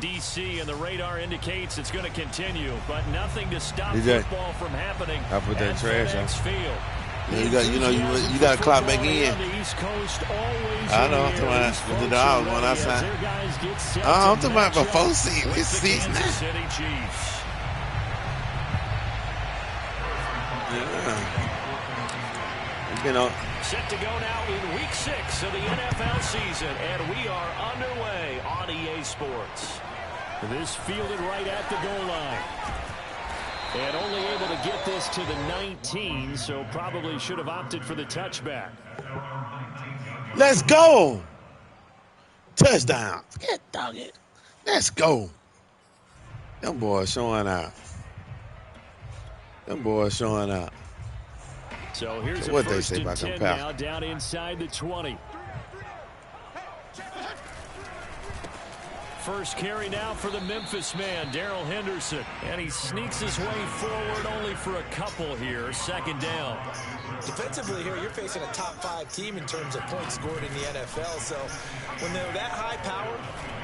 D.C., and the radar indicates it's going to continue, but nothing to stop football from happening. I put that trash on. Field. Yeah, you got to clock back in. I know. I'm talking about the dog going outside. I'm talking about before season. It's season now. Yeah. You know. Set to go now in Week 6 of the NFL season, and we are underway on EA Sports. This fielded right at the goal line. And only able to get this to the 19, so probably should have opted for the touchback. Let's go. Touchdown. Get dog it. Let's go. Them boys showing out. Them boys showing out. So here's what a they first say and about 10 them now down inside the 20. First carry now for the Memphis man, Darrell Henderson. And he sneaks his way forward only for a couple here. Second down. Defensively here, you're facing a top 5 team in terms of points scored in the NFL. So when they're that high powered,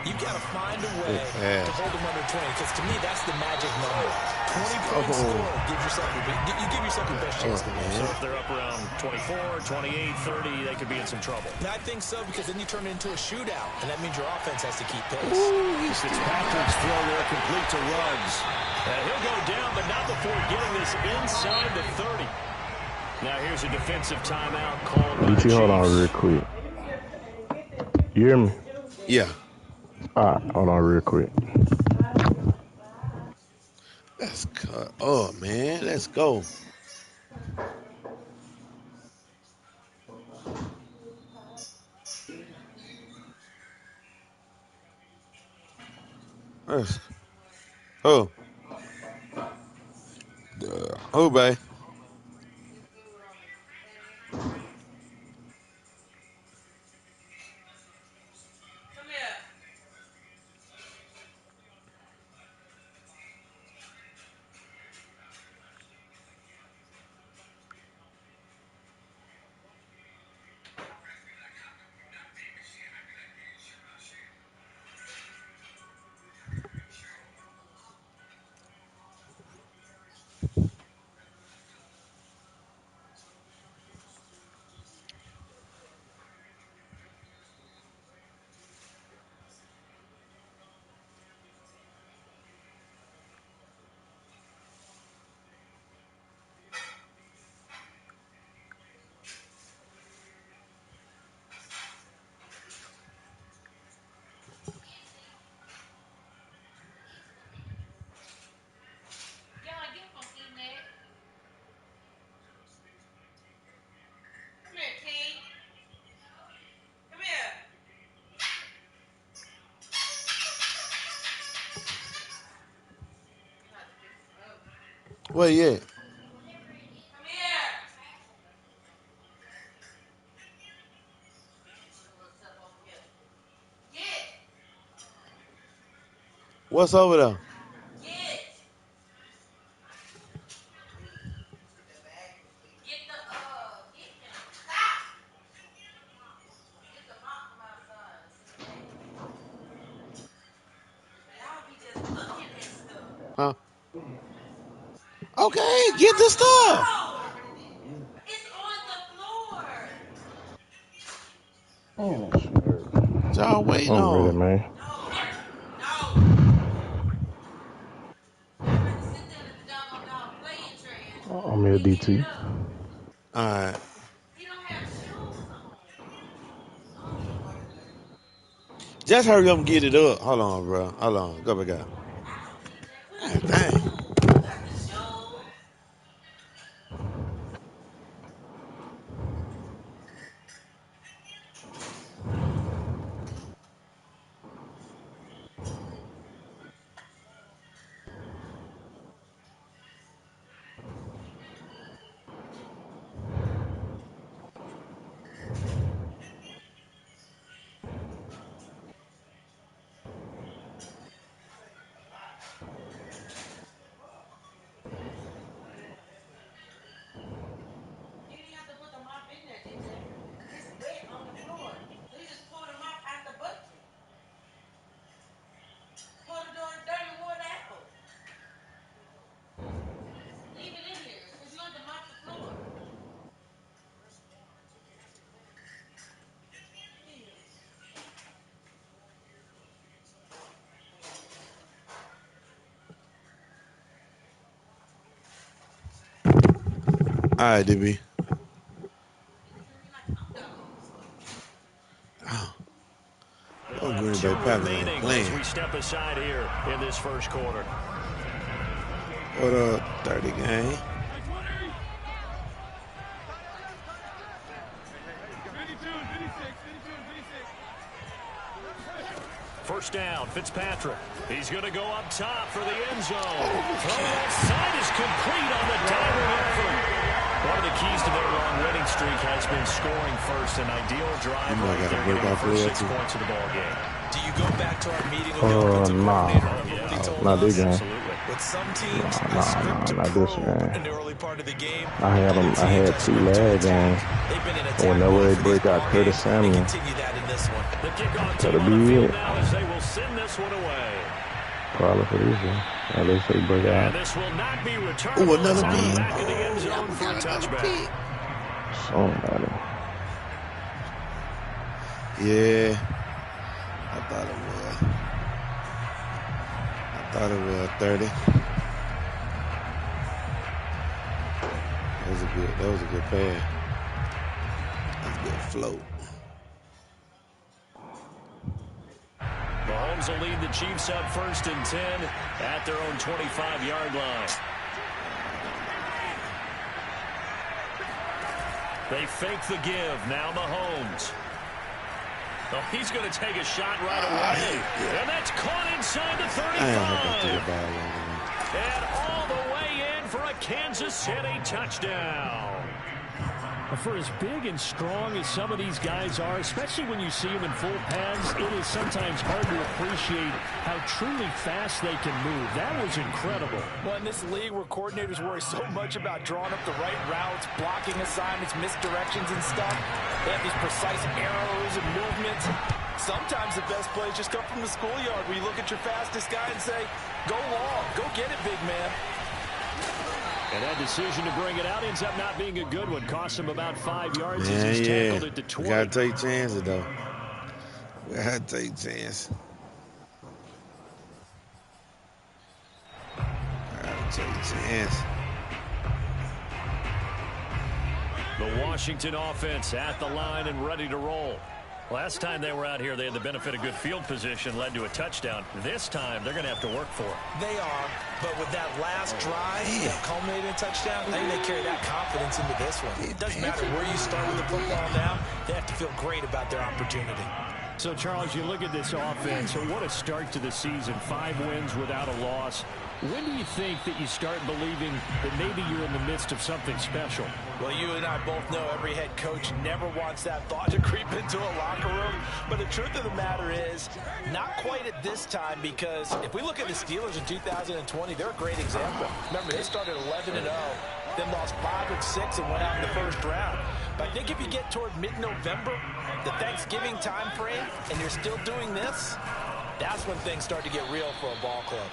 you've got to find a way to hold them under 20. Because to me, that's the magic number. 20 points scored gives yourself you give yourself your best chance to win. So if they're up around 24, 28, 30, they could be in some trouble. And I think so, because then you turn it into a shootout, and that means your offense has to keep pace. Fitzpatrick's throw there complete to Ruggs. He'll go down, but not before getting this inside the 30. Now here's a defensive timeout called by the Chiefs. Hold on real quick. You hear me? Yeah. All right, hold on real quick. Let's cut. Oh, man. Let's go. Oh. Oh, babe. Where you at? Come here. What's over there? Huh? Okay, get the stuff. It's on the floor. Oh, shit. Y'all waiting I'm on. ready, man. I'm here, DT. All right. Just hurry up and get it up. Hold on, bro. Hold on. Go back out. God dang. right, DB. Oh. Green Bay Packers ain't playing. As we step aside here in this first quarter. What a 30 game. First down, Fitzpatrick. He's going to go up top for the end zone. Throw outside is complete on the diving effort. One of the keys to their long winning streak has been scoring first. An ideal drive right there, getting the first 6 points of the ball game. Do you go back to our meeting with the offensive coordinator? Not this game. With some teams, not this game. in the early part of the game. I had 2 lag games. Whenever they break out Curtis Samuel, Continue that in this one. The kickoff that'll team on the be field it. now as they will send this one away. Probably for this one. At least they break And out. this will not be returned. Ooh, another It's beat. back in the end zone for a touchback. Somebody. Yeah. I thought it was. I thought it was 30. That was a good pass. That's a good float. Mahomes will lead the Chiefs up 1st and 10 at their own 25-yard line. They fake the give. Now Mahomes. Oh, he's going to take a shot right away. And that's caught inside the 35. And all the way in for a Kansas City touchdown. For as big and strong as some of these guys are, especially when you see them in full pads, it is sometimes hard to appreciate how truly fast they can move. That was incredible. Well, in this league where coordinators worry so much about drawing up the right routes, blocking assignments, misdirections and stuff, they have these precise arrows and movements. Sometimes the best plays just come from the schoolyard where you look at your fastest guy and say, go long, go get it, big man. And that decision to bring it out ends up not being a good one. Cost him about 5 yards as he's tackled it to 20. We got to take chances, though. We got to take chances. Got to take chances. The Washington offense at the line and ready to roll. Last time they were out here, they had the benefit of good field position, led to a touchdown. This time, they're going to have to work for it. They are, but with that last drive that culminated in a touchdown, I think they carry that confidence into this one. It doesn't matter where you start with the football now. They have to feel great about their opportunity. So, Charles, you look at this offense, so what a start to the season. 5 wins without a loss. When do you think that you start believing that maybe you're in the midst of something special? Well, you and I both know every head coach never wants that thought to creep into a locker room. But the truth of the matter is, not quite at this time, because if we look at the Steelers in 2020, they're a great example. Remember, they started 11-0, then lost 5 of 6 and went out in the first round. But I think if you get toward mid-November, the Thanksgiving time frame, and you're still doing this, that's when things start to get real for a ball club.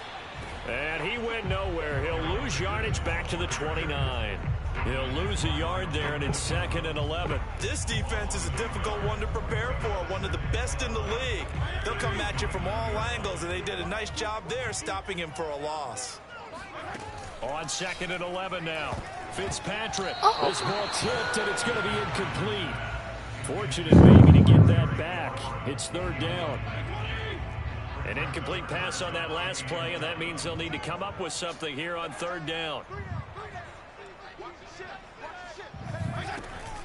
And he went nowhere. He'll lose yardage back to the 29. He'll lose a yard there, and it's 2nd and 11. This defense is a difficult one to prepare for, one of the best in the league. They'll come at you from all angles, and they did a nice job there stopping him for a loss. On 2nd and 11 now. Fitzpatrick. This ball tipped, and it's going to be incomplete. Fortunate maybe to get that back. It's 3rd down. An incomplete pass on that last play, and that means they'll need to come up with something here on 3rd down.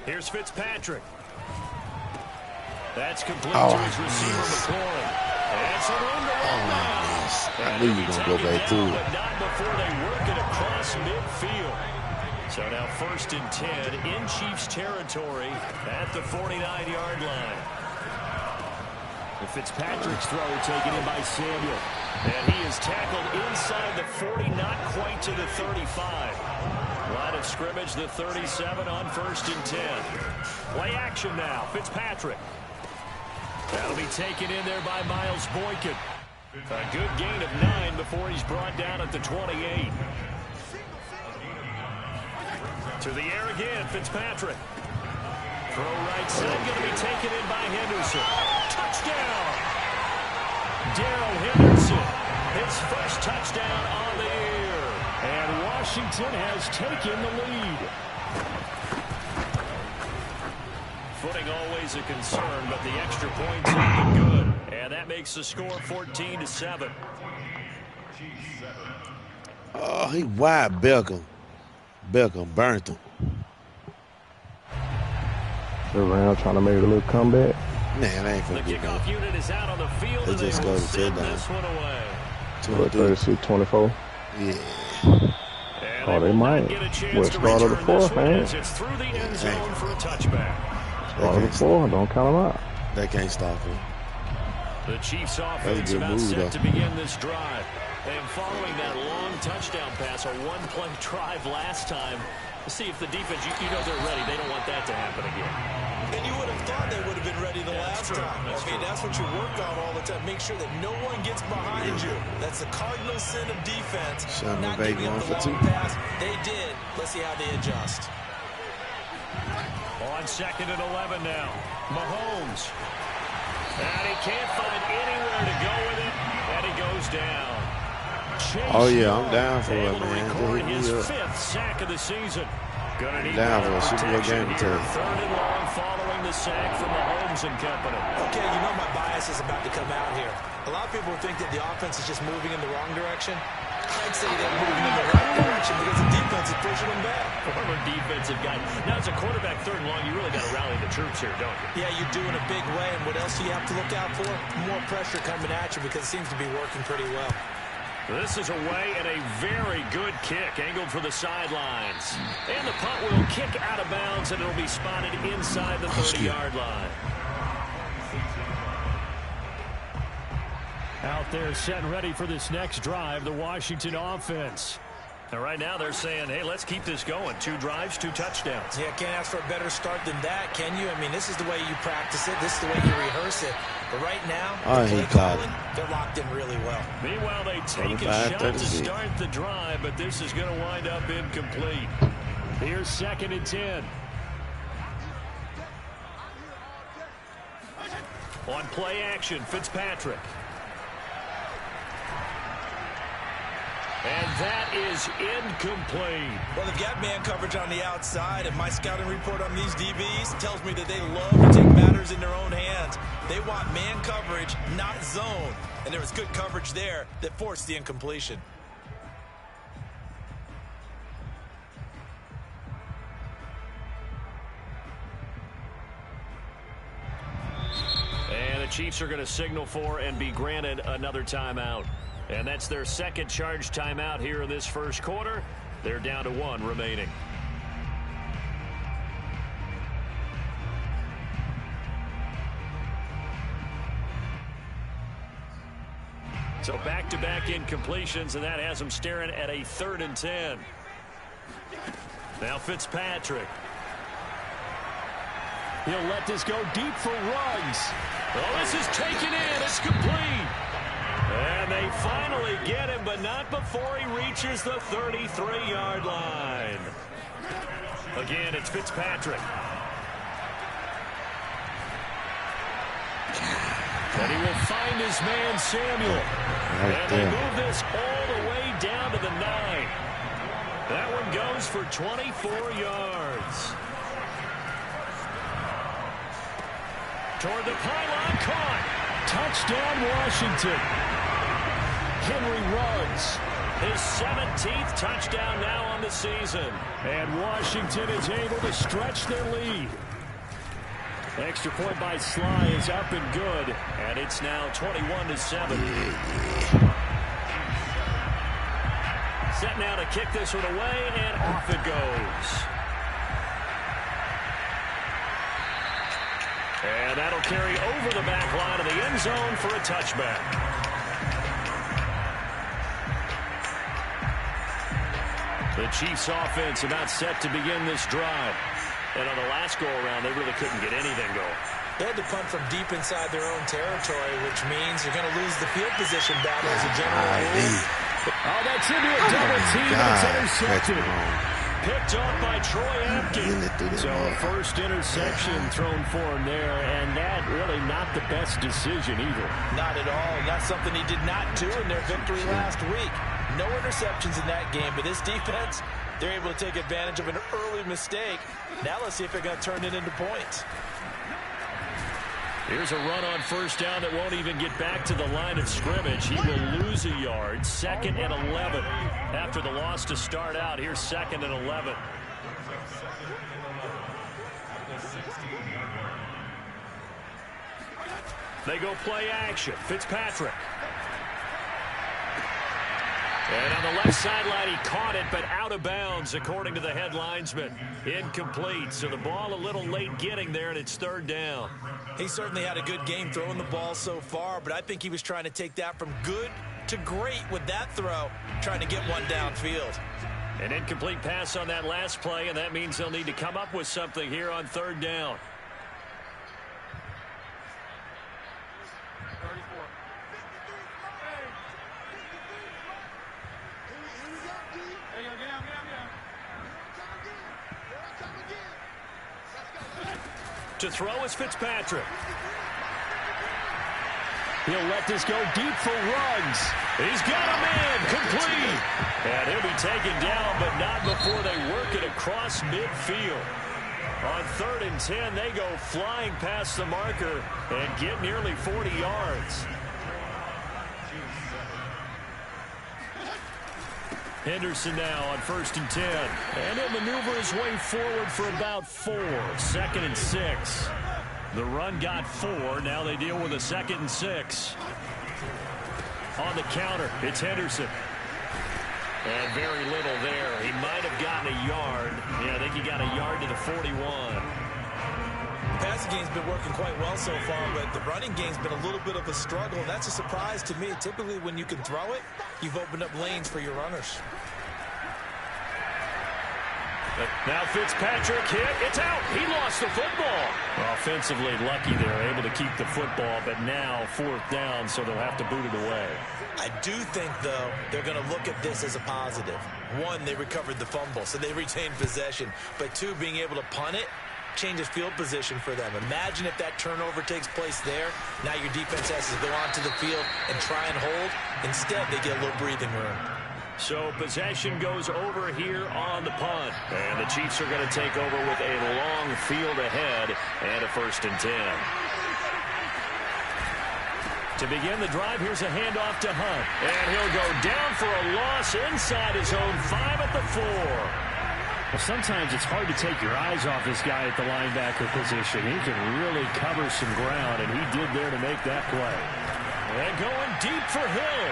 Here's Fitzpatrick. That's complete to his receiver, McLaurin. And some room to run now. I knew you were going to go back to it. But not before they work it across midfield. So now 1st and 10 in Chiefs territory at the 49-yard line. Fitzpatrick's throw taken in by Samuel. And he is tackled inside the 40, not quite to the 35. Line of scrimmage, the 37 on 1st and 10. Play action now. Fitzpatrick. That'll be taken in there by Miles Boykin. A good gain of 9 before he's brought down at the 28. To the air again, Fitzpatrick. Throw right side, going to be taken in by Henderson. Touchdown! Darrell Henderson, his first touchdown on the year. And Washington has taken the lead. Footing always a concern, but the extra points have been good. And that makes the score 14-7. Oh, he wide Beckham. Beckham burnt him. Around trying to make a little comeback. Man, I ain't finna the do kickoff unit is out on the field. They just go to send touchdown. this one away. 36-24. Yeah. Oh, they might. Well, start of the fourth, man. It's through the end zone for a touchback. Start of the fourth. Don't count them out. They can't stop it. The Chiefs offense about set to begin this drive. And following that long touchdown pass, a one-play drive last time, to see if the defense, you know they're ready. They don't want that to happen again. And you would have thought they would have been ready the last time. That's what you work on all the time. Make sure that no one gets behind you. That's the cardinal sin of defense. Not giving up the long pass. They did. Let's see how they adjust. On 2nd and 11 now. Mahomes. And he can't find anywhere to go with it. And he goes down. Oh, yeah, I'm down for it, man. Record his 5th sack of the season. Gonna need down for a Super Bowl game to 3rd and long following the sack from Mahomes and company. Okay, you know my bias is about to come out here. A lot of people think that the offense is just moving in the wrong direction. I'd say they're moving in the right direction because the defense is pushing them back. Former defensive guy. Now, as a quarterback 3rd and long, you really got to rally the troops here, don't you? Yeah, you do in a big way. And what else do you have to look out for? More pressure coming at you because it seems to be working pretty well. This is away and a very good kick, angled for the sidelines. And the punt will kick out of bounds, and it'll be spotted inside the 30-yard line. Out there set and ready for this next drive, the Washington offense. And right now they're saying, hey, let's keep this going. 2 drives, 2 touchdowns. Yeah, can't ask for a better start than that, can you? I mean, this is the way you practice it. This is the way you rehearse it. But right now, they're locked in really well. Meanwhile, they take a shot to start the drive, but this is going to wind up incomplete. Here's 2nd and 10. On play action, Fitzpatrick. And that is incomplete. Well, they've got man coverage on the outside, and my scouting report on these DBs tells me that they love to take matters in their own hands. They want man coverage, not zone. And there was good coverage there that forced the incompletion. And the Chiefs are going to signal for and be granted another timeout. And that's their 2nd charged timeout here in this 1st quarter. They're down to 1 remaining. So back-to-back incompletions, and that has them staring at a 3rd and 10. Now Fitzpatrick. He'll let this go deep for Ruggs. Oh, this is taken in. It's complete. And they finally get him, but not before he reaches the 33-yard line. Again, it's Fitzpatrick. And he will find his man, Samuel. And they move this all the way down to the 9. That one goes for 24 yards. Toward the pylon, caught. Touchdown, Washington. Henry Ruggs, his 17th touchdown now on the season. And Washington is able to stretch their lead. Extra point by Sly is up and good. And it's now 21-7. Set now to kick this one away, and off it goes. And that'll carry over the back line of the end zone for a touchback. The Chiefs offense about set to begin this drive. And on the last go-around, they really couldn't get anything going. They had to punt from deep inside their own territory, which means you're going to lose the field position battle as a general rule. Oh, that's into a double team, and it's intercepted. Picked off by Troy Apke. So a first interception thrown for him there, and that really not the best decision either. Not at all. And that's something he did not do in their victory last week. No interceptions in that game, but this defense, they're able to take advantage of an early mistake. Now let's see if they're going to turn it into points. Here's a run on first down that won't even get back to the line of scrimmage. He will lose a yard. 2nd and 11. After the loss to start out, here's 2nd and 11. They go play action. Fitzpatrick. And on the left sideline, he caught it, but out of bounds, according to the head linesman. Incomplete. So the ball a little late getting there, and it's 3rd down. He certainly had a good game throwing the ball so far, but I think he was trying to take that from good to great with that throw, trying to get one downfield. An incomplete pass on that last play, and that means they'll need to come up with something here on 3rd down. To throw is Fitzpatrick. He'll let this go deep for Ruggs. He's got a man complete. And he'll be taken down, but not before they work it across midfield. On 3rd and 10, they go flying past the marker and get nearly 40 yards. Henderson now on 1st and 10. And he'll maneuver his way forward for about 4. 2nd and 6. The run got 4. Now they deal with a 2nd and 6. On the counter, it's Henderson. And very little there. He might have gotten a yard. Yeah, I think he got a yard to the 41. The passing game's been working quite well so far, but the running game's been a little bit of a struggle, and that's a surprise to me. Typically, when you can throw it, you've opened up lanes for your runners. Now Fitzpatrick hit. It's out. He lost the football. Offensively lucky they're able to keep the football, but now 4th down, so they'll have to boot it away. I do think, though, they're going to look at this as a positive. 1, they recovered the fumble, so they retained possession. But 2, being able to punt it changes field position for them. Imagine if that turnover takes place there. Now your defense has to go onto the field and try and hold. Instead, they get a little breathing room. So possession goes over here on the punt. And the Chiefs are going to take over with a long field ahead and a 1st and 10. To begin the drive, here's a handoff to Hunt. And he'll go down for a loss inside his own 5 at the 4. Well, sometimes it's hard to take your eyes off this guy at the linebacker position. He can really cover some ground, and he did there to make that play. And going deep for Hill.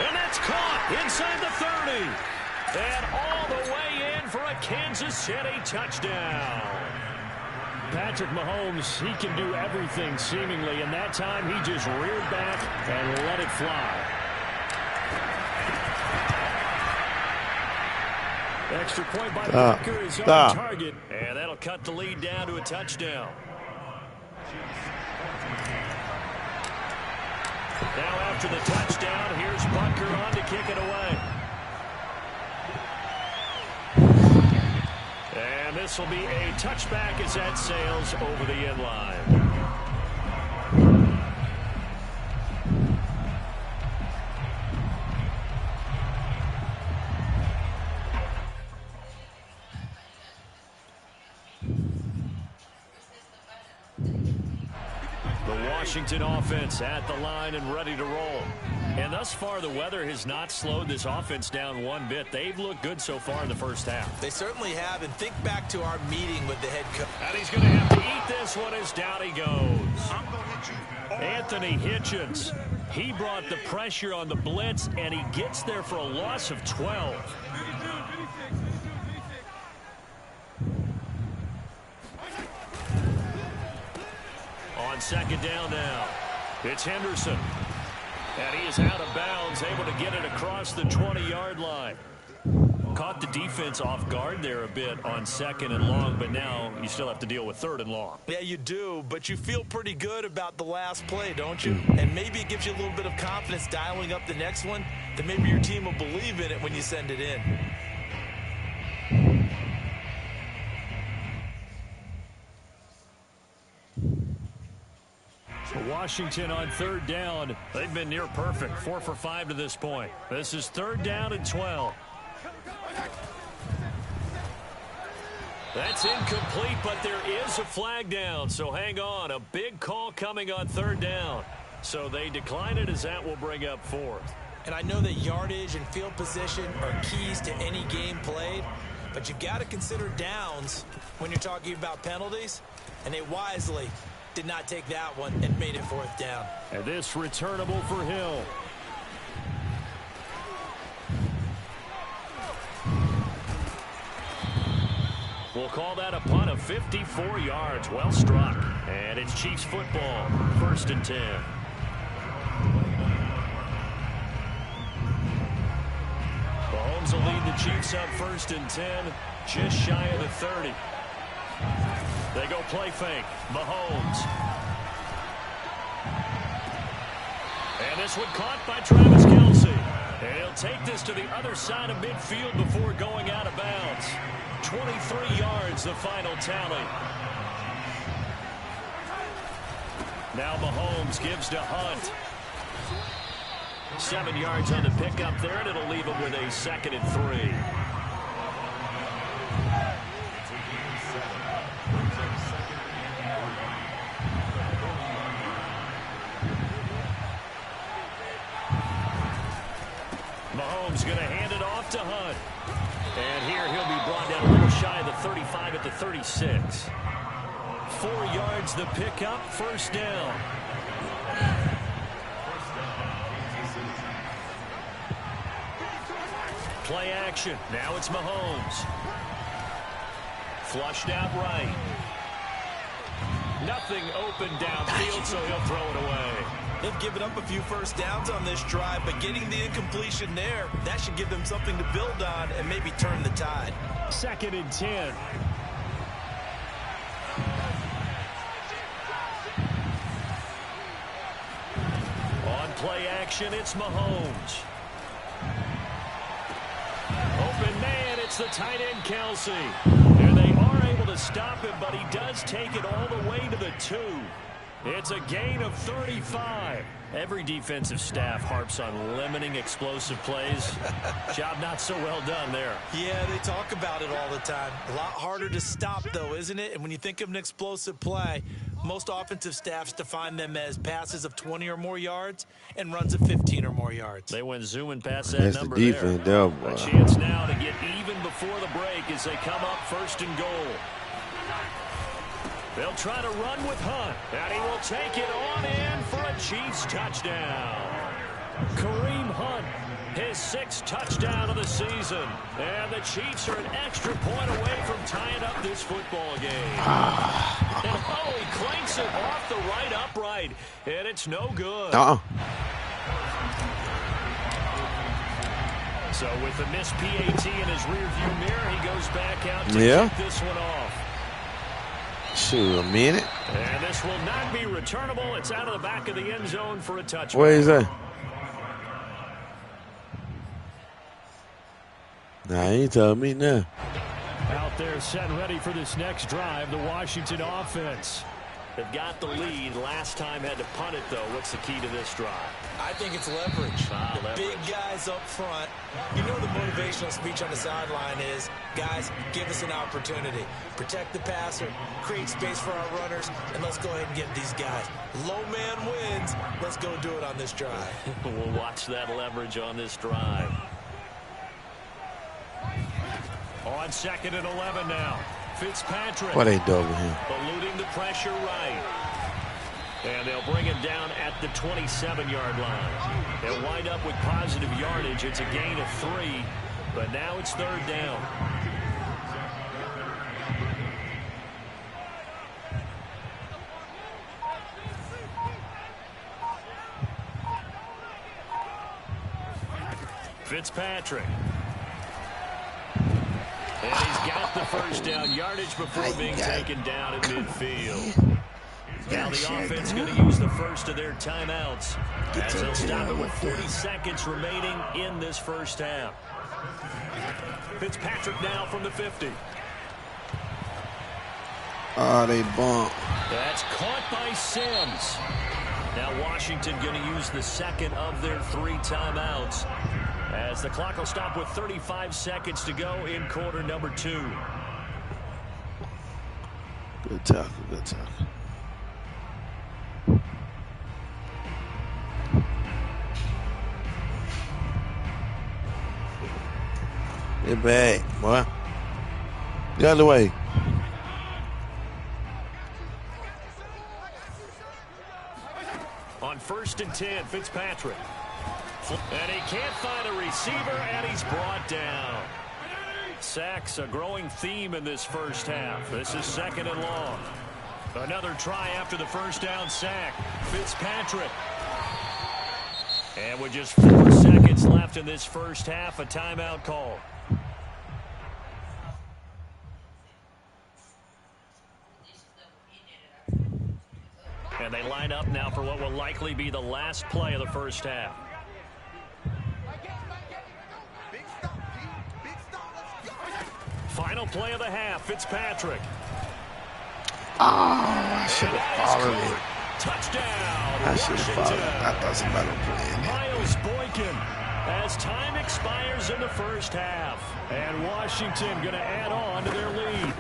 And that's caught inside the 30. And all the way in for a Kansas City touchdown. Patrick Mahomes, he can do everything seemingly, and that time he just reared back and let it fly. Extra point by Parker is on target, and that'll cut the lead down to a touchdown. Now after the touchdown, here's Butker on to kick it away. And this will be a touchback as that sails over the end line. Washington offense at the line and ready to roll. And thus far, the weather has not slowed this offense down one bit. They've looked good so far in the first half. They certainly have. And think back to our meeting with the head coach. And he's going to have to eat this one as down he goes. Anthony Hitchens. He brought the pressure on the blitz, and he gets there for a loss of 12. On 2nd down now, it's Henderson. And he is out of bounds, able to get it across the 20-yard line. Caught the defense off guard there a bit on 2nd and long, but now you still have to deal with 3rd and long. Yeah, you do, but you feel pretty good about the last play, don't you? And maybe it gives you a little bit of confidence dialing up the next one, that maybe your team will believe in it when you send it in. Washington on 3rd down. They've been near perfect. 4 for 5 to this point. This is 3rd down and 12. That's incomplete, but there is a flag down, so hang on. A big call coming on third down. So they decline it, as that will bring up fourth. And I know that yardage and field position are keys to any game played, but you've got to consider downs when you're talking about penalties, and they wisely did not take that one and made it fourth down. And this returnable for Hill. We'll call that a punt of 54 yards. Well struck. And it's Chiefs football. 1st and 10. Mahomes will lead the Chiefs up 1st and 10. Just shy of the 30. They go play fake. Mahomes. And this one caught by Travis Kelce. And he'll take this to the other side of midfield before going out of bounds. 23 yards, the final tally. Now Mahomes gives to Hunt. 7 yards on the pickup there, and it'll leave him with a 2nd and 3. Mahomes going to hand it off to Hunt. And here he'll be brought down a little shy of the 35 at the 36. 4 yards the pickup, 1st down. Play action. Now it's Mahomes. Flushed out right. Nothing open downfield, so he'll throw it away. They've given up a few first downs on this drive, but getting the incompletion there, that should give them something to build on and maybe turn the tide. 2nd and 10. On play action, it's Mahomes. Open man, it's the tight end, Kelce. And they are able to stop him, but he does take it all the way to the 2. It's a gain of 35. Every defensive staff harps on limiting explosive plays. Job not so well done there. Yeah, they talk about it all the time. A lot harder to stop, though, isn't it? And when you think of an explosive play, most offensive staffs define them as passes of 20 or more yards and runs of 15 or more yards. They went zooming past that number the defense there. Boy. A chance now to get even before the break as they come up 1st and goal. They'll try to run with Hunt, and he will take it on in for a Chiefs touchdown. Kareem Hunt, his 6th touchdown of the season. And the Chiefs are an extra point away from tying up this football game. And he clanks it off the right upright, and it's no good. So with the missed PAT in his rearview mirror, he goes back out to kick this one off. Shoot, a minute. And this will not be returnable. It's out of the back of the end zone for a touchback. Where is that? Nah, he ain't telling me now. Out there set ready for this next drive, the Washington offense. They've got the lead. Last time had to punt it, though. What's the key to this drive? I think it's leverage. The big guys up front. You know the motivational speech on the sideline is, guys, give us an opportunity. Protect the passer, create space for our runners, and let's go ahead and get these guys. Low man wins. Let's go do it on this drive. We'll watch that leverage on this drive. On 2nd and 11 now. Fitzpatrick. What they doing him? Eluding the pressure right. And they'll bring him down at the 27-yard line. They'll wind up with positive yardage. It's a gain of 3, but now it's 3rd down. Fitzpatrick. And he's got the 1st down yardage before being taken down at midfield. Now the offense going to use the first of their timeouts as they'll stop it with 40 seconds remaining in this 1st half. Fitzpatrick now from the 50. Oh, they bumped. That's caught by Sims. Now Washington going to use the 2nd of their 3 timeouts as the clock will stop with 35 seconds to go in quarter number 2. Good tackle, good tackle. Get back, boy. Get out of the way. On 1st and 10, Fitzpatrick. And he can't find a receiver, and he's brought down. Sacks, a growing theme in this first half. This is 2nd and long. Another try after the first down sack. Fitzpatrick. And with just 4 seconds left in this first half, a timeout call. And they line up now for what will likely be the last play of the first half. Final play of the half, Fitzpatrick. I should have followed it. Touchdown, I should have followed Washington. it. I thought somebody was playing it. Miles Boykin as time expires in the first half. And Washington going to add on to their lead.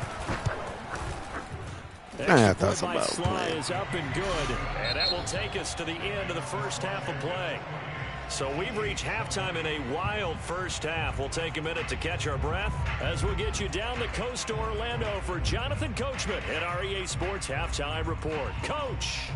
I thought somebody was Sly playing. is up and good. And that will take us to the end of the first half of play. So we've reached halftime in a wild first half. We'll take a minute to catch our breath as we'll get you down the coast to Orlando for Jonathan Coachman at our EA Sports Halftime Report. Coach.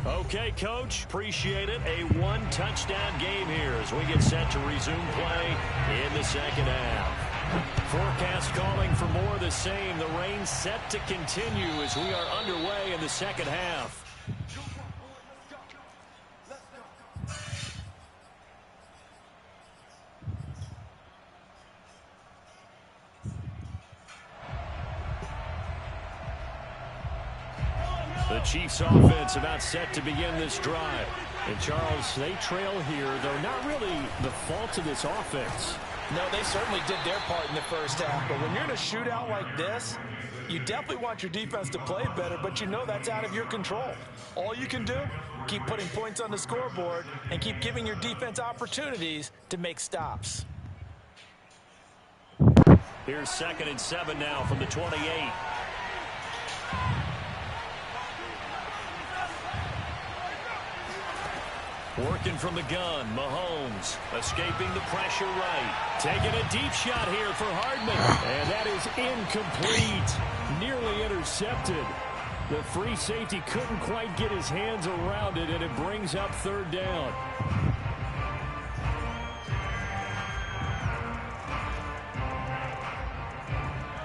Okay, Coach, appreciate it. A one-touchdown game here as we get set to resume play in the second half. Forecast calling for more of the same. The rain set to continue as we are underway in the second half. The Chiefs offense about set to begin this drive. And Charles, they trail here, though not really the fault of this offense. No, they certainly did their part in the first half. But when you're in a shootout like this, you definitely want your defense to play better, but you know that's out of your control. All you can do, keep putting points on the scoreboard and keep giving your defense opportunities to make stops. Here's 2nd and 7 now from the 28. Working from the gun, Mahomes escaping the pressure right. Taking a deep shot here for Hardman. And that is incomplete. Nearly intercepted. The free safety couldn't quite get his hands around it, and it brings up 3rd down.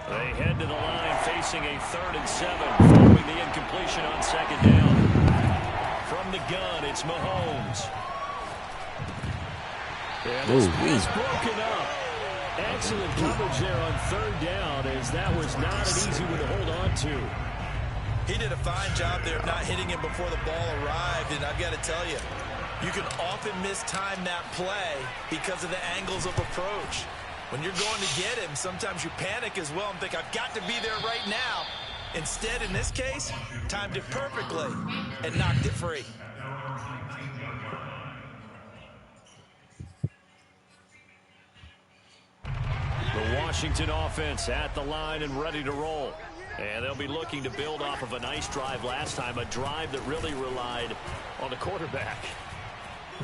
They head to the line facing a 3rd and 7, following the incompletion on 2nd down. From the gun, it's Mahomes. And this is broken up. Excellent coverage there on 3rd down, as that was not an easy one to hold on to. He did a fine job there of not hitting him before the ball arrived, and I've got to tell you, you can often mistime that play because of the angles of approach. When you're going to get him, sometimes you panic as well and think, I've got to be there right now. Instead, in this case, timed it perfectly and knocked it free. The Washington offense at the line and ready to roll. And they'll be looking to build off of a nice drive last time, a drive that really relied on the quarterback.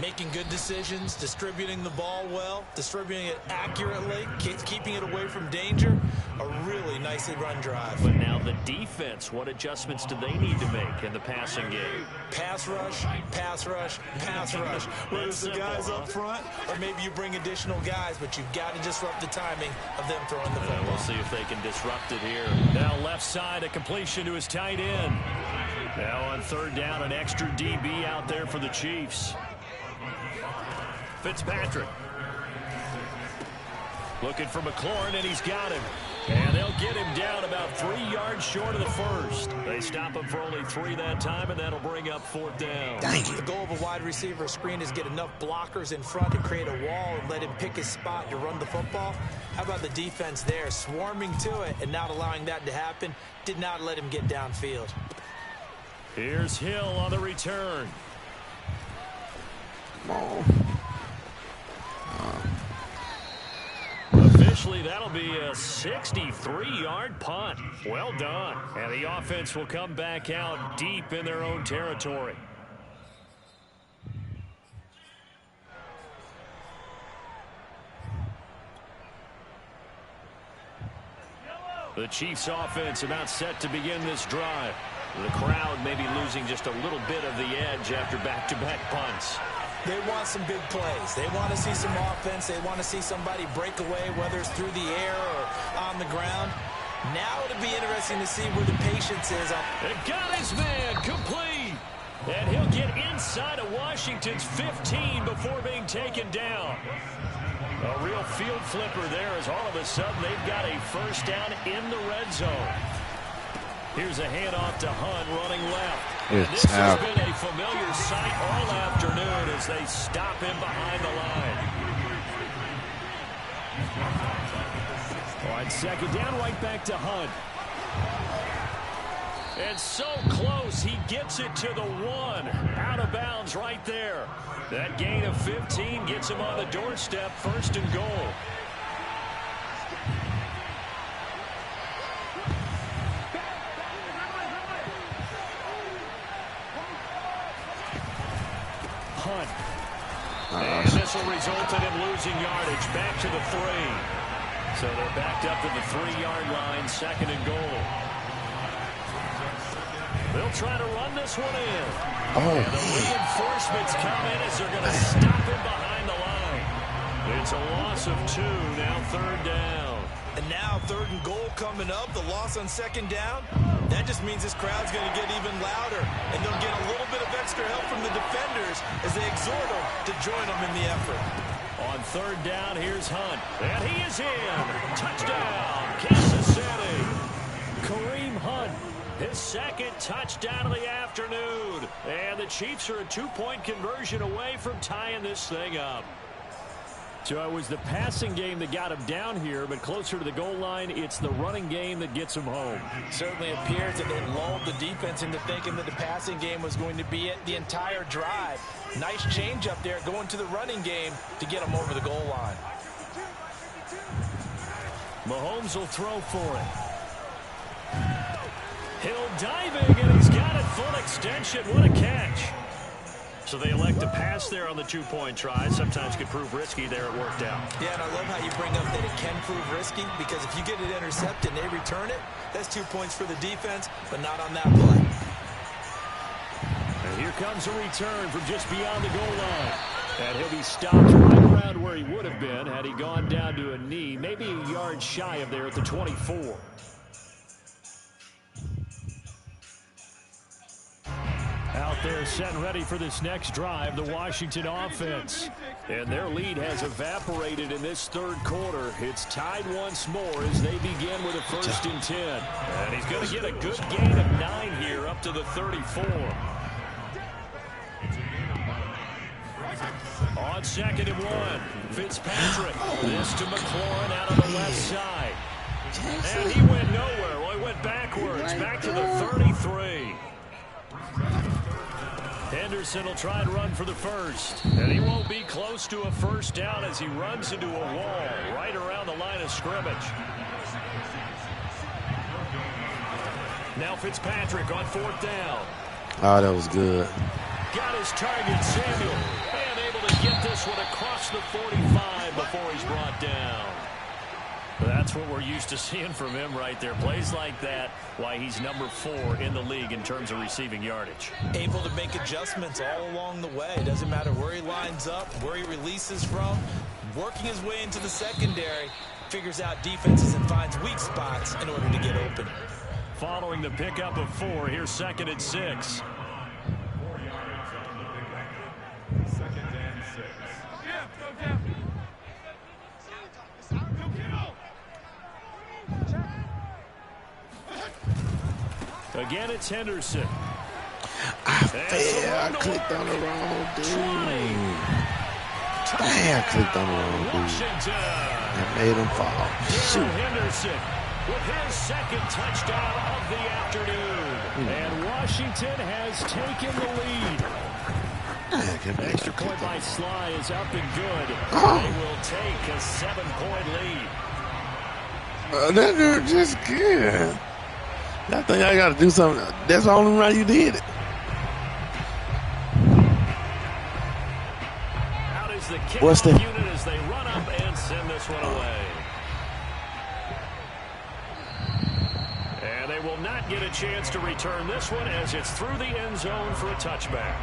Making good decisions, distributing the ball well, distributing it accurately, keeping it away from danger. A really nicely run drive. But now the defense, what adjustments do they need to make in the passing game? Pass rush, pass rush, pass rush. Whether it's the guys up front or maybe you bring additional guys, but you've got to disrupt the timing of them throwing the football. We'll see if they can disrupt it here. Now left side, a completion to his tight end. Now on 3rd down, an extra DB out there for the Chiefs. Fitzpatrick. Looking for McLaurin, and he's got him. And they'll get him down about 3 yards short of the first. They stop him for only 3 that time, and that'll bring up 4th down. The goal of a wide receiver screen is get enough blockers in front to create a wall and let him pick his spot to run the football. How about the defense there, swarming to it and not allowing that to happen? Did not let him get downfield. Here's Hill on the return. Actually, that'll be a 63-yard punt. Well done. And the offense will come back out deep in their own territory. The Chiefs offense about set to begin this drive. The crowd may be losing just a little bit of the edge after back-to-back punts. They want some big plays. They want to see some offense. They want to see somebody break away, whether it's through the air or on the ground. Now it'll be interesting to see where the patience is. It got his man complete. And he'll get inside of Washington's 15 before being taken down. A real field flipper there as all of a sudden they've got a first down in the red zone. Here's a handoff to Hunt running left. And this has been a familiar sight all afternoon as they stop him behind the line. On second down, right back to Hunt. And so close, he gets it to the 1. Out of bounds right there. That gain of 15 gets him on the doorstep, first and goal. Hunt. And this will result in him losing yardage back to the 3. So they're backed up to the 3-yard line, second and goal. They'll try to run this one in. And the reinforcements come in as they're going to stop him behind the line. It's a loss of 2, now third down. And now third and goal coming up, the loss on second down. That just means this crowd's going to get even louder. And they'll get a little bit of extra help from the defenders as they exhort them to join them in the effort. On third down, here's Hunt. And he is in. Touchdown, Kansas City. Kareem Hunt. His second touchdown of the afternoon. And the Chiefs are a 2-point conversion away from tying this thing up. So it was the passing game that got him down here, but closer to the goal line, it's the running game that gets him home. Certainly appears that they lulled the defense into thinking that the passing game was going to be it the entire drive. Nice change up there going to the running game to get him over the goal line. Mahomes will throw for it. Hill diving, and he's got it full extension. What a catch. So they elect to pass there on the 2-point try. Sometimes could prove risky there. It worked out. Yeah, and I love how you bring up that it can prove risky, because if you get it intercepted and they return it, that's 2 points for the defense, but not on that play. And here comes a return from just beyond the goal line. And he'll be stopped right around where he would have been had he gone down to a knee, maybe a yard shy of there at the 24. Out there set and ready for this next drive, the Washington offense. And their lead has evaporated in this third quarter. It's tied once more as they begin with a 1st and 10. And he's going to get a good gain of 9 here up to the 34. On 2nd and 1, Fitzpatrick. This to McLaurin out on the left side. And he went nowhere. Well, he went backwards, back to the 33. Henderson will try and run for the first. And he won't be close to a first down as he runs into a wall right around the line of scrimmage. Now Fitzpatrick on 4th down. Oh, that was good. Got his target, Samuel. And able to get this one across the 45 before he's brought down. That's what we're used to seeing from him right there. Plays like that, why he's number 4 in the league in terms of receiving yardage. Able to make adjustments all along the way. Doesn't matter where he lines up, where he releases from. Working his way into the secondary, figures out defenses and finds weak spots in order to get open. Following the pickup of 4, here's 2nd and 6. Again, it's Henderson. I clicked on the wrong dude. Damn, I clicked on the wrong dude. I made him fall. Shoot. Henderson with his 2nd touchdown of the afternoon. And Washington has taken the lead. Extra point by Sly is up and good. They will take a 7-point lead. That girl just good. I think I got to do something. That's the only way you did it. Out is the kickoff What's the unit as they run up and send this one away. And they will not get a chance to return this one as it's through the end zone for a touchback.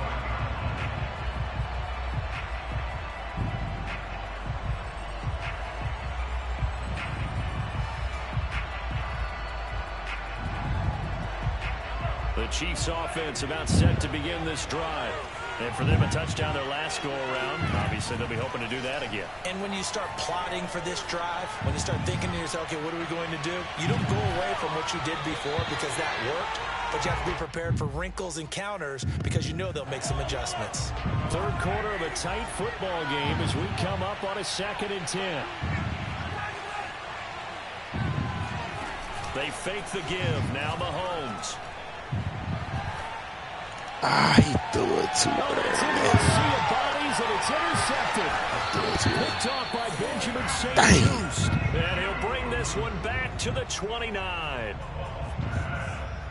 The Chiefs offense about set to begin this drive. And for them, a touchdown their last go-around. Obviously, they'll be hoping to do that again. And when you start plotting for this drive, when you start thinking to yourself, okay, what are we going to do? You don't go away from what you did before because that worked, but you have to be prepared for wrinkles and counters because you know they'll make some adjustments. Third quarter of a tight football game as we come up on a 2nd and 10. They fake the give. Now Mahomes. He threw it too early. It's into a sea of bodies, and it's intercepted. Picked off by Benjamin St-Juste. And he'll bring this one back to the 29.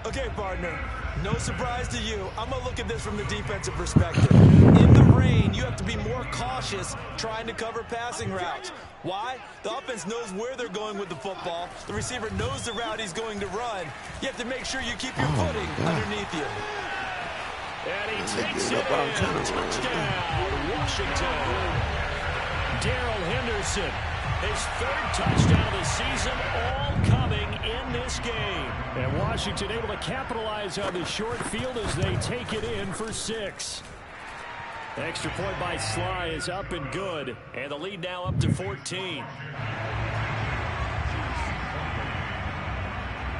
Okay, partner, no surprise to you. I'm going to look at this from the defensive perspective. In the rain, you have to be more cautious trying to cover passing routes. Why? The offense knows where they're going with the football. The receiver knows the route he's going to run. You have to make sure you keep your footing underneath you. And he takes it in. Touchdown, Washington. Darrell Henderson, his 3rd touchdown of the season, all coming in this game. And Washington able to capitalize on the short field as they take it in for 6. Extra point by Sly is up and good. And the lead now up to 14.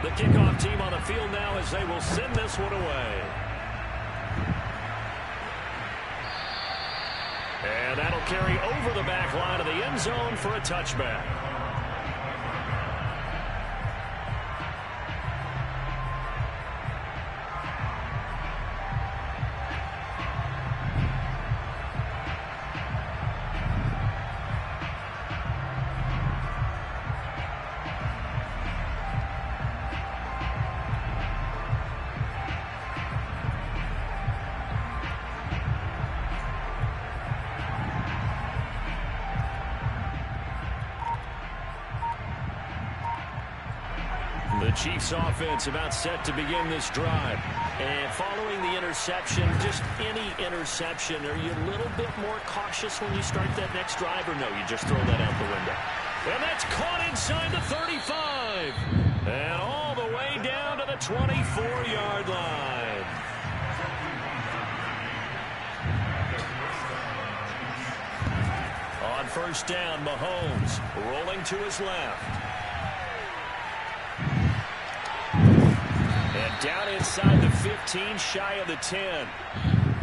The kickoff team on the field now as they will send this one away. And that'll carry over the back line of the end zone for a touchback. The Chiefs offense about set to begin this drive. And following the interception, just any interception, are you a little bit more cautious when you start that next drive, or no, you just throw that out the window? And that's caught inside the 35. And all the way down to the 24-yard line. On first down, Mahomes rolling to his left. And down inside the 15, shy of the 10.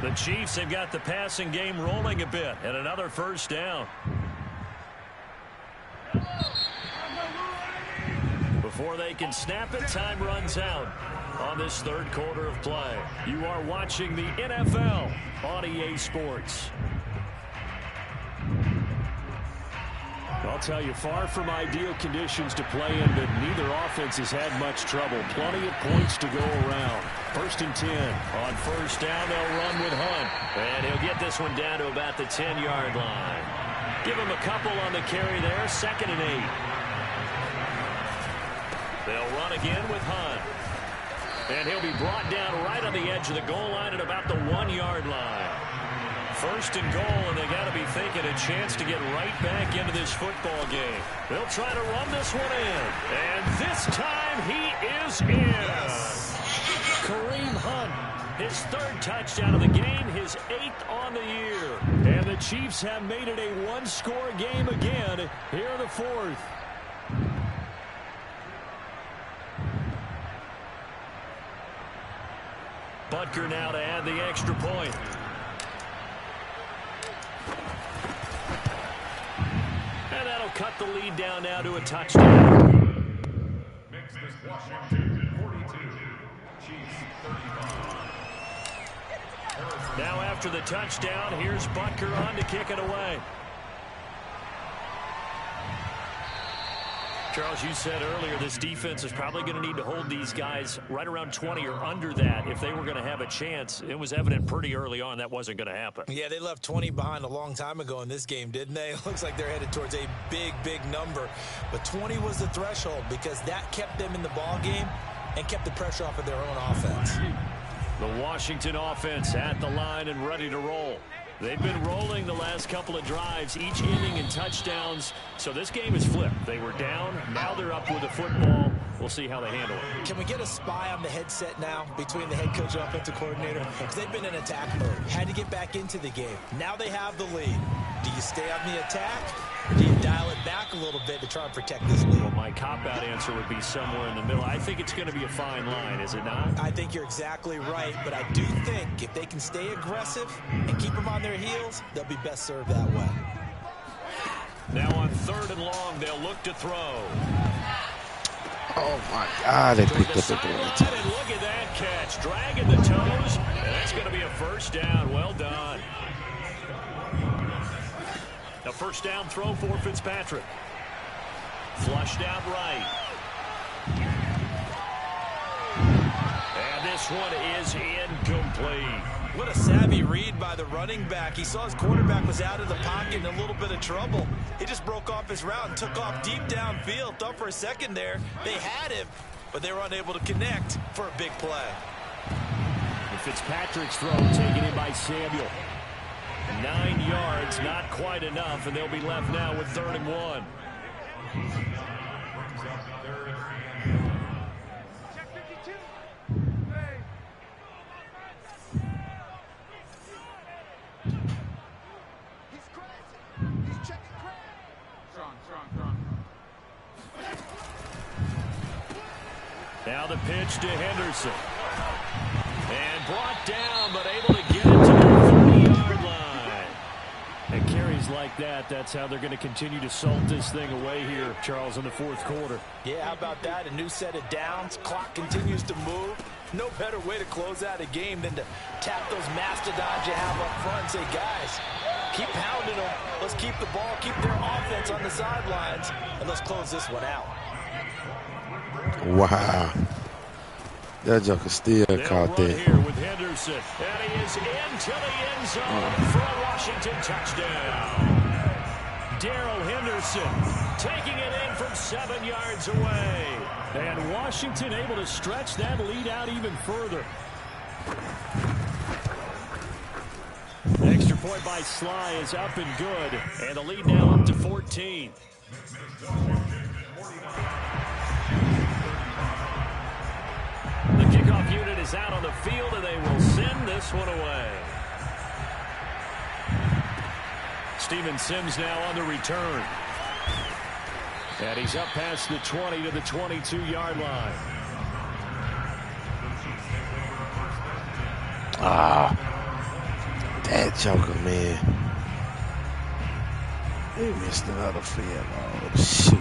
The Chiefs have got the passing game rolling a bit, and another first down. Before they can snap it, time runs out on this 3rd quarter of play. You are watching the NFL on EA Sports. I'll tell you, far from ideal conditions to play in, but neither offense has had much trouble. Plenty of points to go around. 1st and 10. On first down, they'll run with Hunt. And he'll get this one down to about the 10-yard line. Give him a couple on the carry there. 2nd and 8. They'll run again with Hunt. And he'll be brought down right on the edge of the goal line at about the 1-yard line. 1st and goal, and they got to be thinking a chance to get right back into this football game. They'll try to run this one in. And this time he is in. Yes. Kareem Hunt, his 3rd touchdown of the game, his 8th on the year. And the Chiefs have made it a one-score game again here in the 4th. Butker now to add the extra point. And that'll cut the lead down now to a touchdown. Makes this Washington 42, Chiefs 35. Now after the touchdown, here's Butker on to kick it away. Charles, you said earlier this defense is probably going to need to hold these guys right around 20 or under that if they were going to have a chance. It was evident pretty early on that wasn't going to happen. Yeah, they left 20 behind a long time ago in this game, didn't they? It looks like they're headed towards a big, big number. But 20 was the threshold because that kept them in the ball game and kept the pressure off of their own offense. The Washington offense at the line and ready to roll. They've been rolling the last couple of drives, each inning in touchdowns. So this game is flipped. They were down. Now they're up with the football. We'll see how they handle it. Can we get a spy on the headset now between the head coach and offensive coordinator? Because they've been in attack mode. Had to get back into the game. Now they have the lead. Do you stay on the attack? Or do you dial it back a little bit to try and protect this lead? Well, my cop-out answer would be somewhere in the middle. I think it's going to be a fine line, is it not? I think you're exactly right, but I do think if they can stay aggressive and keep them on their heels, they'll be best served that way. Now on 3rd and long, they'll look to throw. Oh, my God, they picked up the ball. And look at that catch, dragging the toes, and that's going to be a first down. Well done. A first down throw for Fitzpatrick. Flushed out right. And this one is incomplete. What a savvy read by the running back. He saw his quarterback was out of the pocket in a little bit of trouble. He just broke off his route and took off deep downfield. Thought for a second there they had him, but they were unable to connect for a big play. And Fitzpatrick's throw taken in by Samuel. 9 yards, not quite enough, and they'll be left now with 3rd and 1. Now the pitch to Henderson. And brought down, but able to get it to the 30-yard line. And carries like that, that's how they're going to continue to salt this thing away here, Charles, in the 4th quarter. Yeah, how about that? A new set of downs. Clock continues to move. No better way to close out a game than to tap those mastodons you have up front and say, guys, keep pounding them. Let's keep the ball, keep their offense on the sidelines, and let's close this one out. Wow. That joker still caught that. Here with Henderson, and he is into the end zone for a Washington touchdown. Darrell Henderson taking it in from 7 yards away. And Washington able to stretch that lead out even further. Extra point by Sly is up and good. And the lead now up to 14. The kickoff unit is out on the field, and they will send this one away. Steven Sims now on the return. And he's up past the 20 to the 22-yard line. That joker, man. He missed another field goal. Shoot.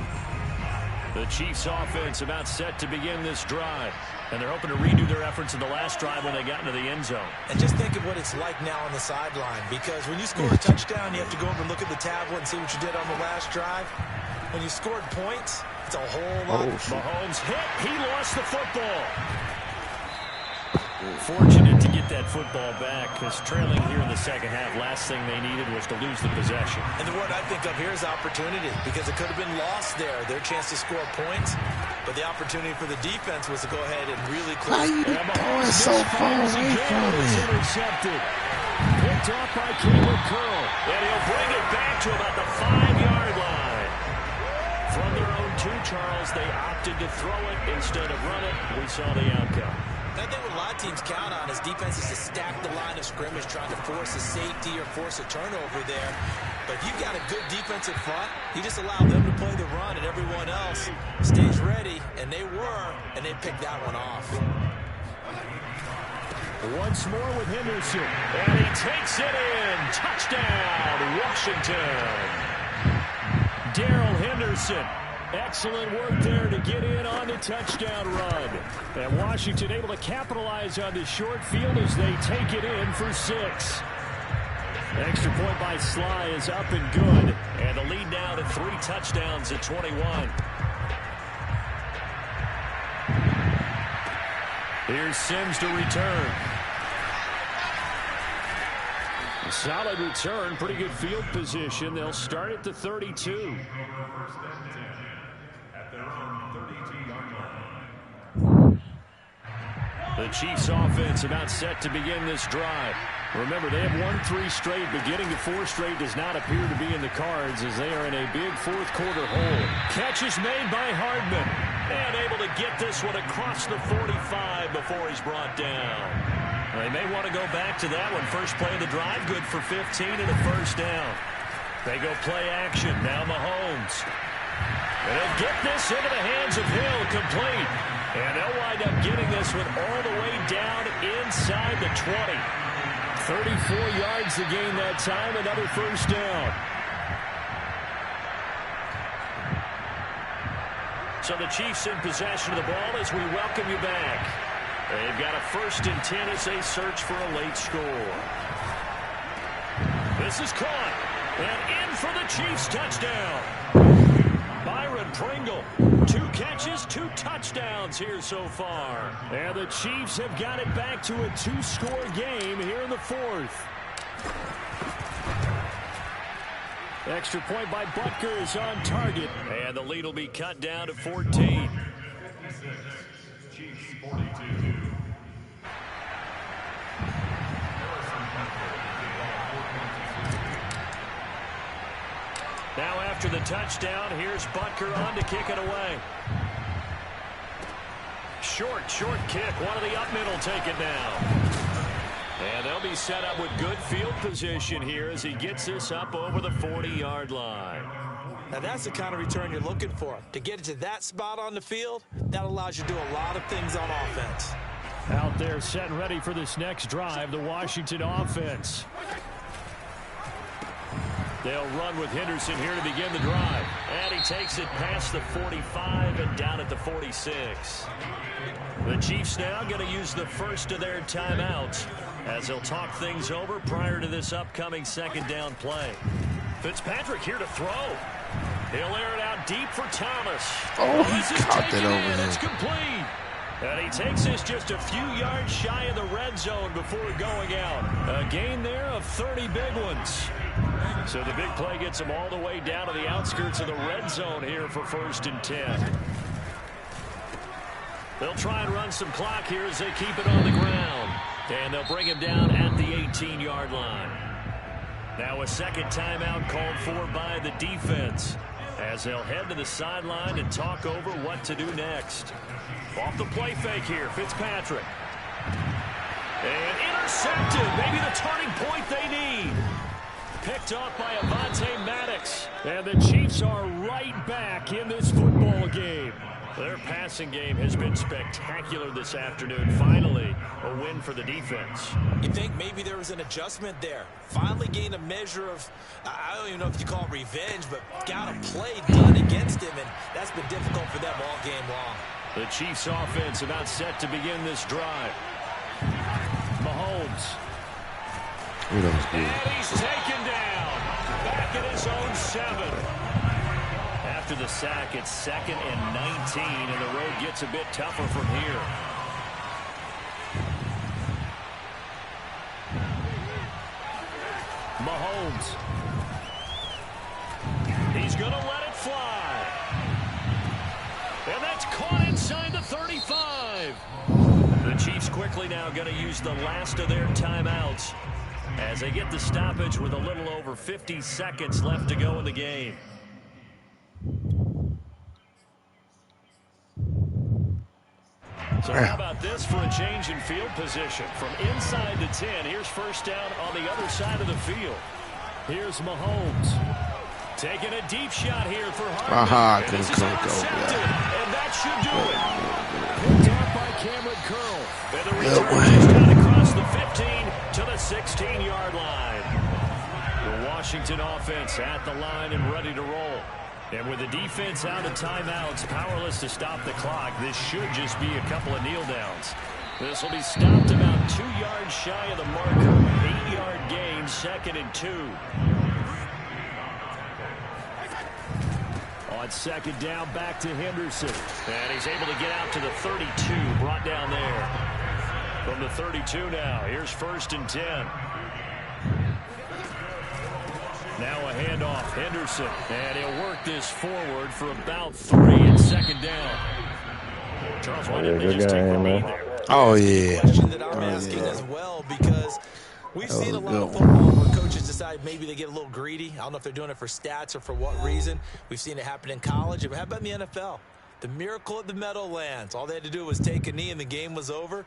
The Chiefs offense about set to begin this drive. And they're hoping to redo their efforts in the last drive when they got into the end zone. And just think of what it's like now on the sideline. Because when you score a touchdown, you have to go over and look at the tablet and see what you did on the last drive. When you scored points, it's a whole lot. Mahomes hit. He lost the football. Fortunate to get that football back, because trailing here in the second half, last thing they needed was to lose the possession. And the word I think of here is opportunity, because it could have been lost there, their chance to score points. But the opportunity for the defense was to go ahead and really close. Why are you going so far away from it? Intercepted. Picked off by Caleb Curl. And he'll bring it back to about the 5-yard line. From their own 2, Charles, they opted to throw it instead of run it. We saw the outcome. I think what a lot of teams count on is defenses to stack the line of scrimmage, trying to force a safety or force a turnover there. But if you've got a good defensive front, you just allow them to play the run, and everyone else stays ready, and they were, and they picked that one off. Once more with Henderson, and he takes it in. Touchdown, Washington. Darrell Henderson. Excellent work there to get in on the touchdown run. And Washington able to capitalize on the short field as they take it in for 6. Extra point by Sly is up and good. And the lead now to 3 touchdowns at 21. Here's Sims to return. A solid return, pretty good field position. They'll start at the 32. The Chiefs offense about set to begin this drive. Remember, they have won 3 straight, but getting to 4 straight does not appear to be in the cards as they are in a big fourth quarter hole. Catch is made by Hardman, and able to get this one across the 45 before he's brought down. They may want to go back to that one. First play of the drive, good for 15 and a first down. They go play action. Now Mahomes. And they'll get this into the hands of Hill, complete. And they'll wind up getting this one all the way down inside the 20. 34 yards to gain that time, another first down. So the Chiefs in possession of the ball as we welcome you back. They've got a 1st and 10 as they search for a late score. This is caught. And in for the Chiefs touchdown. Byron Pringle. 2 catches, 2 touchdowns here so far. And the Chiefs have got it back to a 2-score game here in the 4th. Extra point by Butker is on target. And the lead will be cut down to 14. 56, Chiefs 42. Now after the touchdown, here's Butker on to kick it away. Short kick. One of the up middle take it down. And they'll be set up with good field position here as he gets this up over the 40-yard line. Now that's the kind of return you're looking for. To get it to that spot on the field, that allows you to do a lot of things on offense. Out there set and ready for this next drive, the Washington offense. They'll run with Henderson here to begin the drive. And he takes it past the 45 and down at the 46. The Chiefs now going to use the first of their timeouts as they'll talk things over prior to this upcoming 2nd down play. Fitzpatrick here to throw. He'll air it out deep for Thomas. Oh, he caught that over him. It's complete. And he takes this just a few yards shy of the red zone before going out. A gain there of 30 big ones. So the big play gets him all the way down to the outskirts of the red zone here for 1st and 10. They'll try and run some clock here as they keep it on the ground. And they'll bring him down at the 18-yard line. Now a 2nd timeout called for by the defense as they'll head to the sideline and talk over what to do next. Off the play fake here, Fitzpatrick. And intercepted. Maybe the turning point they need. Picked off by Avonte Maddox. And the Chiefs are right back in this football game. Their passing game has been spectacular this afternoon. Finally, a win for the defense. You think maybe there was an adjustment there. Finally gained a measure of, I don't even know if you call it revenge, but got a play done against him, and that's been difficult for them all game long. The Chiefs offense about set to begin this drive. Mahomes. Ooh, that was good. And he's taken down. Back at his own 7. After the sack, it's 2nd and 19, and the road gets a bit tougher from here. Mahomes. He's going to let it fly. And that's caught inside the 35. The Chiefs quickly now going to use the last of their timeouts as they get the stoppage with a little over 50 seconds left to go in the game. So how about this for a change in field position? From inside the 10, here's 1st down on the other side of the field. Here's Mahomes. Taking a deep shot here for Hardman. And this is intercepted. And that should do it. Picked off by Cameron Curl. And the return just got across the 15 to the 16-yard line. The Washington offense at the line and ready to roll. And with the defense out of timeouts, powerless to stop the clock, this should just be a couple of kneel downs. This will be stopped about 2 yards shy of the marker. 8-yard gain, 2nd and 2. On 2nd down, back to Henderson. And he's able to get out to the 32, brought down there. From the 32 now, here's 1st and 10. Now a handoff, Henderson, and he'll work this forward for about 3 and 2nd down. Charles, why didn't they just take the knee there? Oh, yeah. Question that I'm asking as well, because we've seen a lot of football where coaches decide maybe they get a little greedy. I don't know if they're doing it for stats or for what reason. We've seen it happen in college. How about in the NFL? The miracle at the Meadowlands. All they had to do was take a knee and the game was over.